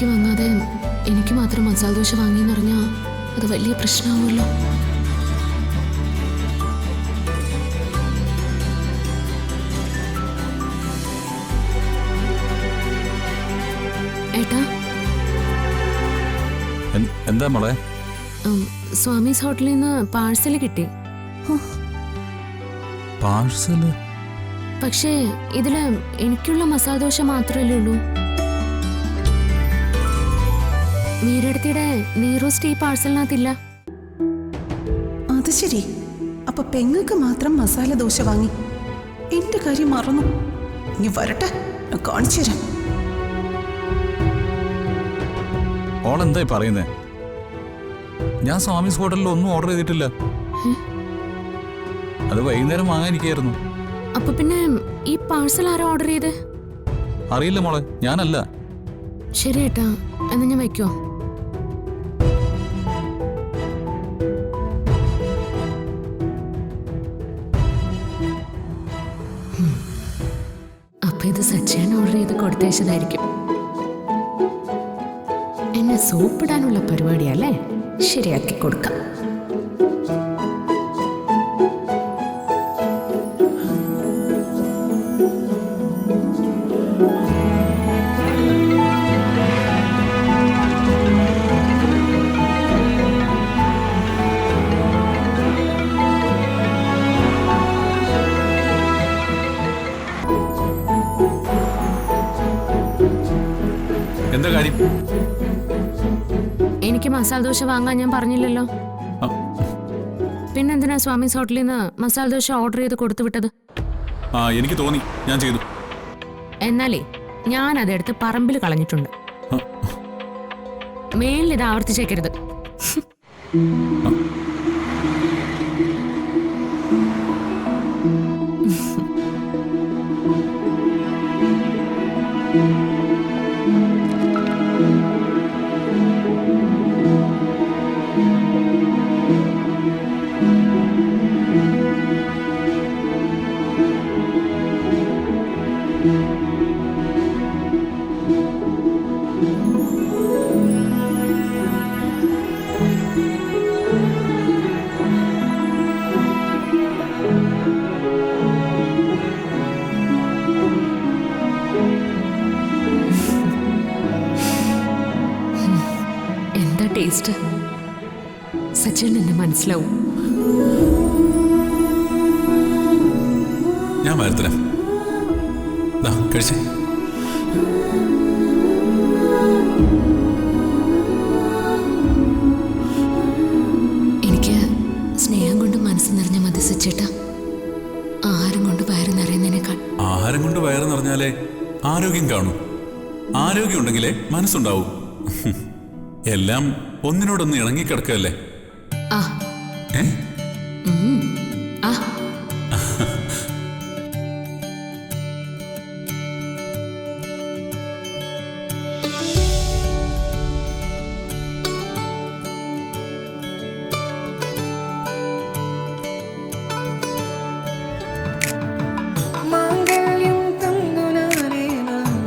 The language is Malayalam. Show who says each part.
Speaker 1: ബാക്കി വാങ്ങാതെ എനിക്ക് മാത്രം മസാല ദോശ വാങ്ങിയെന്നറിഞ്ഞാൽ അത് വലിയ പ്രശ്നമാവുമല്ലോ. ഏട്ടാ,
Speaker 2: എന്താ മോളെ?
Speaker 1: സ്വാമീസ് ഹോട്ടലിൽ നിന്ന് പാഴ്സൽ കിട്ടി.
Speaker 2: പാഴ്സല്?
Speaker 1: പക്ഷേ ഇതില് എനിക്കുള്ള മസാല ദോശ മാത്രമല്ലേ ഉള്ളൂ. മീരടുത്തിയുടെ നെയ്റോസ്റ്റ് ഈ പാഴ്സലിനകത്തില്ല.
Speaker 3: അത് ശരി, അപ്പൊ പെങ്ങൾക്ക് മാത്രം മസാല ദോശ വാങ്ങി. എന്റെ കാര്യം മറന്നു. ഇനി വരട്ടെ, കാണിച്ചു തരാം.
Speaker 2: ഓളെന്തായി പറയുന്നേ? ഞാൻ സ്വാമീസ് ഹോട്ടലിൽ ഒന്നും ഓർഡർ ചെയ്തിട്ടില്ല. അത് വൈകുന്നേരം വാങ്ങാനിരിക്കായിരുന്നു.
Speaker 1: അപ്പൊ പിന്നെ ഈ പാഴ്സൽ ആരാ ഓർഡർ ചെയ്ത്?
Speaker 2: അറിയില്ല മോളെ, ഞാനല്ല.
Speaker 1: ശരി ഏട്ടാ, എന്നാ ഞാൻ വയ്ക്കോ? അപ്പൊ ഇത് സച്ചേൻ ഓർഡർ ചെയ്ത് കൊടുത്തയച്ചതായിരിക്കും. എന്നെ സോപ്പിടാനുള്ള പരിപാടിയല്ലേ? ശരിയാക്കി കൊടുക്കാം.
Speaker 2: എന്താ കാര്യം?
Speaker 1: എനിക്ക് മസാല ദോശ വാങ്ങാൻ ഞാൻ പറഞ്ഞില്ലല്ലോ. പിന്നെന്തിനാ സ്വാമീസ് ഹോട്ടലിൽ നിന്ന് മസാല ദോശ ഓർഡർ ചെയ്ത് കൊടുത്തു വിട്ടത്?
Speaker 2: എനിക്ക് തോന്നി, ഞാൻ ചെയ്തു.
Speaker 1: എന്നാലേ ഞാൻ അതെടുത്ത് പറമ്പിൽ കളഞ്ഞിട്ടുണ്ട്. മേലിൽ ഇത് ആവർത്തിച്ചേക്കരുത്. ടേസ്റ്റ് സച്ചിൻ എന്നെ മനസ്സിലാവും.
Speaker 2: ഞാൻ വരത്തരാം. കഴിച്ചേ.
Speaker 1: എനിക്ക് സ്നേഹം കൊണ്ട് മനസ്സ് നിറഞ്ഞ മതി സച്ചേട്ടാ. ആഹാരം കൊണ്ട് വയറ് നിറയുന്നതിനേക്കാൾ.
Speaker 2: ആഹാരം കൊണ്ട് വയറ് നിറഞ്ഞാലേ ആരോഗ്യം കാണൂ. ആരോഗ്യം ഉണ്ടെങ്കിലേ മനസ്സുണ്ടാവൂ. എല്ലാം ഒന്നിനോടൊന്ന് ഇണങ്ങിക്കിടക്കല്ലേ?